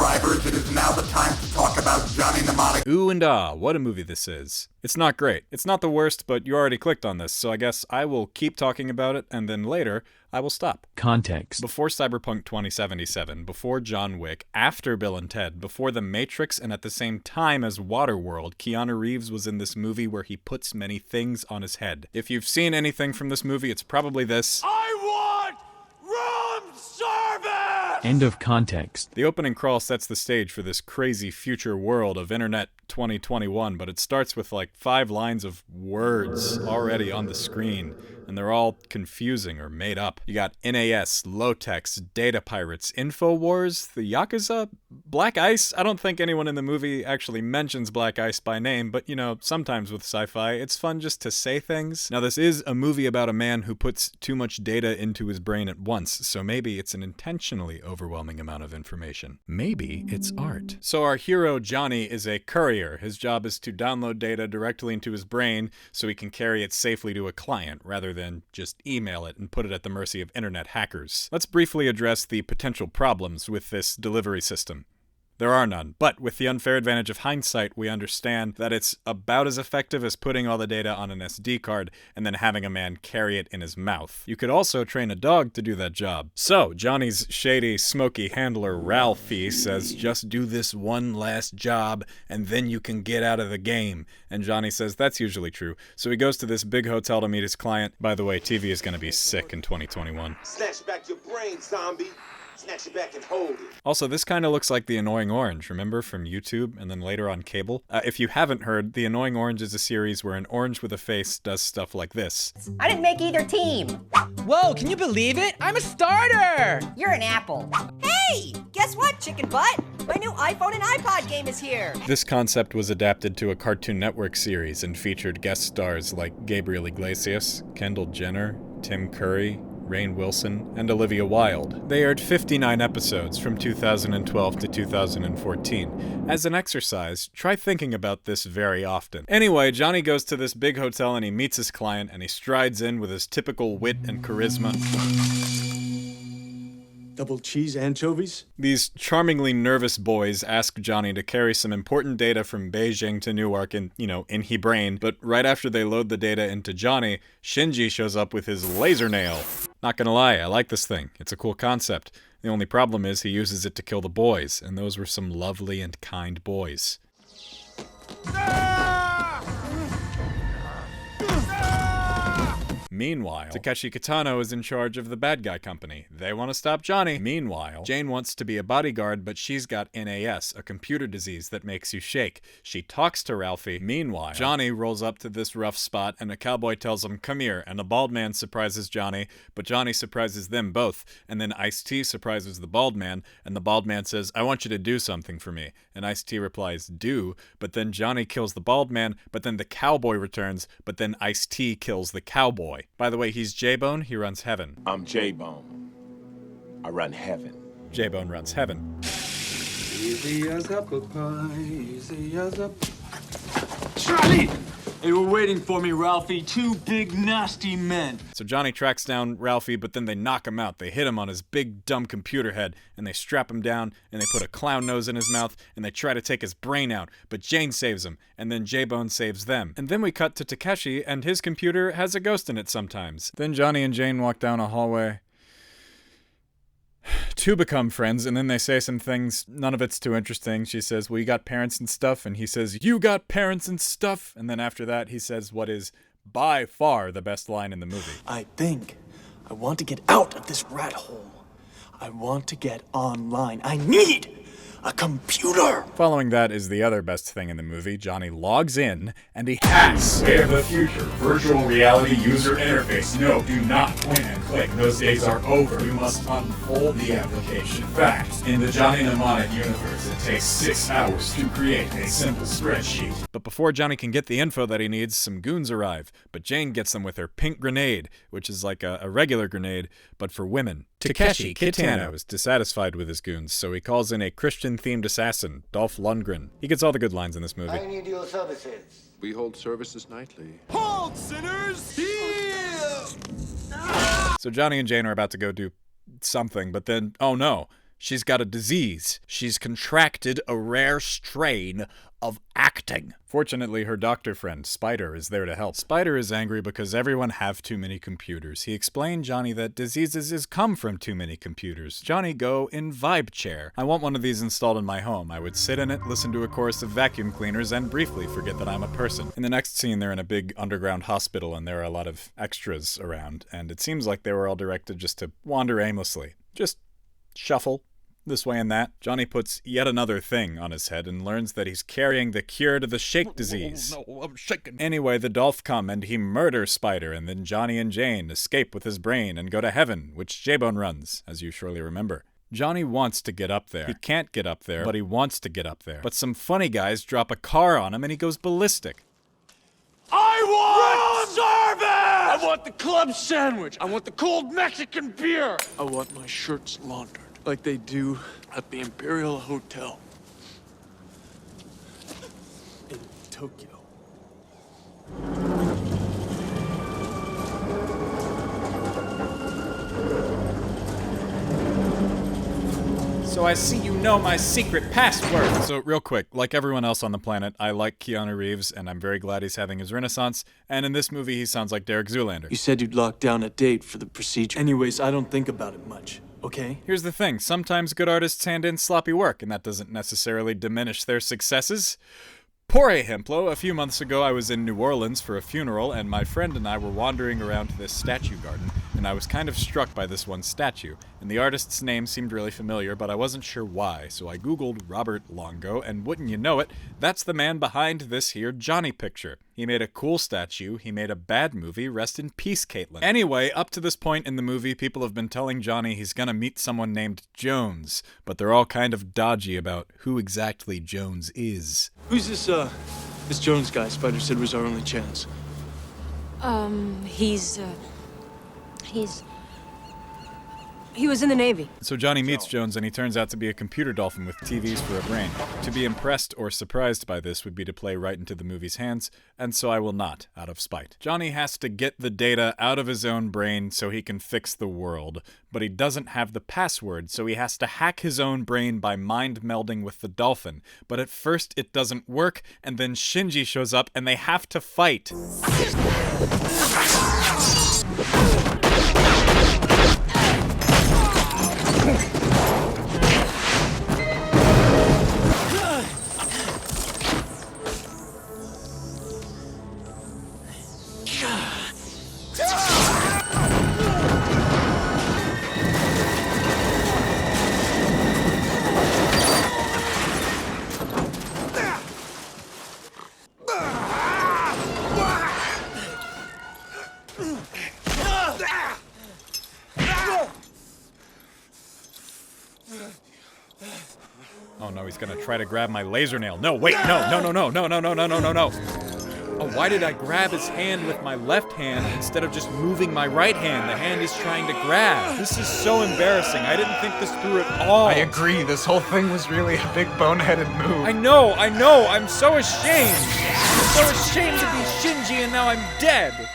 subscribers, it is now the time to talk about Johnny Mnemonic. Ooh and ah, what a movie this is. It's not great. It's not the worst, but you already clicked on this, so I guess I will keep talking about it, and then later, I will stop. Context. Before Cyberpunk 2077, before John Wick, after Bill and Ted, before The Matrix, and at the same time as Waterworld, Keanu Reeves was in this movie where he puts many things on his head. If you've seen anything from this movie, it's probably this. I want room service! End of context. The opening crawl sets the stage for this crazy future world of Internet 2021, but it starts with like 5 lines of words already on the screen, and they're all confusing or made up. You got NAS, Lotex, Data Pirates, InfoWars, the Yakuza, Black Ice. I don't think anyone in the movie actually mentions Black Ice by name, but you know, sometimes with sci-fi, it's fun just to say things. Now, this is a movie about a man who puts too much data into his brain at once, so maybe it's an intentionally overwhelming amount of information. Maybe it's art. So our hero, Johnny, is a courier. His job is to download data directly into his brain so he can carry it safely to a client, rather than just email it and put it at the mercy of internet hackers. Let's briefly address the potential problems with this delivery system. There are none, but with the unfair advantage of hindsight, we understand that it's about as effective as putting all the data on an SD card and then having a man carry it in his mouth. You could also train a dog to do that job. So, Johnny's shady, smoky handler Ralphie says, just do this one last job and then you can get out of the game. And Johnny says that's usually true. So he goes to this big hotel to meet his client. By the way, TV is going to be sick in 2021. Snatch back your brain, zombie. Snatch it back and hold it. Also, this kind of looks like The Annoying Orange, remember, from YouTube and then later on cable? If you haven't heard, The Annoying Orange is a series where an orange with a face does stuff like this. I didn't make either team. Whoa, can you believe it? I'm a starter! You're an apple. Hey, guess what, chicken butt? My new iPhone and iPod game is here. This concept was adapted to a Cartoon Network series and featured guest stars like Gabriel Iglesias, Kendall Jenner, Tim Curry, Rainn Wilson, and Olivia Wilde. They aired 59 episodes from 2012 to 2014. As an exercise, try thinking about this very often. Anyway, Johnny goes to this big hotel and he meets his client and he strides in with his typical wit and charisma. Double cheese anchovies? These charmingly nervous boys ask Johnny to carry some important data from Beijing to Newark in he brain, but right after they load the data into Johnny, Shinji shows up with his laser nail. Not gonna lie, I like this thing. It's a cool concept. The only problem is he uses it to kill the boys, and those were some lovely and kind boys. Meanwhile, Takeshi Kitano is in charge of the bad guy company. They want to stop Johnny. Meanwhile, Jane wants to be a bodyguard, but she's got NAS, a computer disease that makes you shake. She talks to Ralphie. Meanwhile, Johnny rolls up to this rough spot, and a cowboy tells him, come here, and the bald man surprises Johnny, but Johnny surprises them both, and then Ice-T surprises the bald man, and the bald man says, I want you to do something for me. And Ice-T replies, do, but then Johnny kills the bald man, but then the cowboy returns, but then Ice-T kills the cowboy. By the way, he's J-Bone, he runs Heaven. I'm J-Bone. I run Heaven. J-Bone runs Heaven. Easy as apple pie, easy as a... Charlie! They were waiting for me, Ralphie. 2 big, nasty men. So Johnny tracks down Ralphie, but then they knock him out. They hit him on his big, dumb computer head, and they strap him down, and they put a clown nose in his mouth, and they try to take his brain out. But Jane saves him, and then J-Bone saves them. And then we cut to Takeshi, and his computer has a ghost in it sometimes. Then Johnny and Jane walk down a hallway to become friends, and then they say some things. None of it's too interesting. She says, well, you got parents and stuff, and he says, you got parents and stuff, and then after that he says what is by far the best line in the movie. I think I want to get out of this rat hole. I want to get online. I need a computer! Following that is the other best thing in the movie. Johnny logs in, and he hacks. Way of the future, virtual reality user interface. No, do not point and click. Those days are over. You must unfold the application. Fact, in the Johnny Mnemonic universe, it takes 6 hours to create a simple spreadsheet. But before Johnny can get the info that he needs, some goons arrive. But Jane gets them with her pink grenade, which is like a regular grenade, but for women. Takeshi Kitano is dissatisfied with his goons, so he calls in a Christian-themed assassin, Dolph Lundgren. He gets all the good lines in this movie. I need your services. We hold services nightly. Hold, sinners! Heal! So Johnny and Jane are about to go do something, but then, oh no, She's got a disease. She's contracted a rare strain of acting. Fortunately, her doctor friend, Spider, is there to help. Spider is angry because everyone have too many computers. He explained Johnny that diseases is come from too many computers. Johnny, go in Vibe Chair. I want one of these installed in my home. I would sit in it, listen to a chorus of vacuum cleaners, and briefly forget that I'm a person. In the next scene, they're in a big underground hospital, and there are a lot of extras around, and it seems like they were all directed just to wander aimlessly. Just shuffle this way and that. Johnny puts yet another thing on his head and learns that he's carrying the cure to the shake disease. No, I'm shaking. Anyway, the Dolph come and he murders Spider, and then Johnny and Jane escape with his brain and go to heaven, which J-Bone runs, as you surely remember. Johnny wants to get up there. He can't get up there, but he wants to get up there. But some funny guys drop a car on him and he goes ballistic. I want service! I want the club sandwich. I want the cold Mexican beer. I want my shirts laundered, like they do at the Imperial Hotel in Tokyo. So I see you know my secret password. So real quick, like everyone else on the planet, I like Keanu Reeves, and I'm very glad he's having his renaissance. And in this movie, he sounds like Derek Zoolander. You said you'd lock down a date for the procedure. Anyways, I don't think about it much, okay? Here's the thing, sometimes good artists hand in sloppy work, and that doesn't necessarily diminish their successes. Por ejemplo, a few months ago I was in New Orleans for a funeral, and my friend and I were wandering around this statue garden, and I was kind of struck by this one statue, and the artist's name seemed really familiar, but I wasn't sure why, so I googled Robert Longo, and wouldn't you know it, that's the man behind this here Johnny picture. He made a cool statue, he made a bad movie, rest in peace, Kaitlyn. Anyway, up to this point in the movie, people have been telling Johnny he's gonna meet someone named Jones, but they're all kind of dodgy about who exactly Jones is. Who's this Jones guy Spider said was our only chance? He was in the Navy. So Johnny meets Jones, and he turns out to be a computer dolphin with TVs for a brain. To be impressed or surprised by this would be to play right into the movie's hands, and so I will not, out of spite. Johnny has to get the data out of his own brain so he can fix the world, but he doesn't have the password, so he has to hack his own brain by mind melding with the dolphin. But at first it doesn't work, and then Shinji shows up, and they have to fight. Oh no, he's gonna try to grab my laser nail. No, wait, no. Oh, why did I grab his hand with my left hand instead of just moving my right hand? The hand he's trying to grab. This is so embarrassing. I didn't think this through at all. I agree, this whole thing was really a big boneheaded move. I know. I'm so ashamed. I'm so ashamed to be Shinji, and now I'm dead.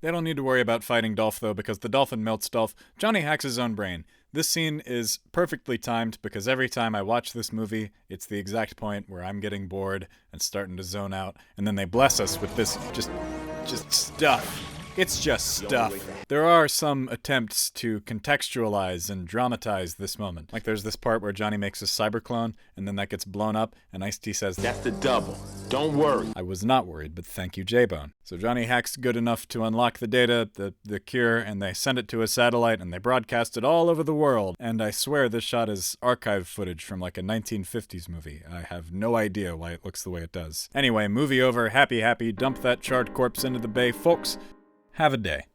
They don't need to worry about fighting Dolph, though, because the dolphin melts Dolph. Johnny hacks his own brain. This scene is perfectly timed because every time I watch this movie, it's the exact point where I'm getting bored and starting to zone out, and then they bless us with this just stuff. It's just stuff. There are some attempts to contextualize and dramatize this moment. Like there's this part where Johnny makes a cyber clone, and then that gets blown up, and Ice-T says, That's the double. Don't worry. I was not worried, but thank you, J-Bone. So Johnny hacks good enough to unlock the data, the cure, and they send it to a satellite, and they broadcast it all over the world. And I swear this shot is archive footage from like a 1950s movie. I have no idea why it looks the way it does. Anyway, movie over, happy, dump that charred corpse into the bay, folks. Have a day.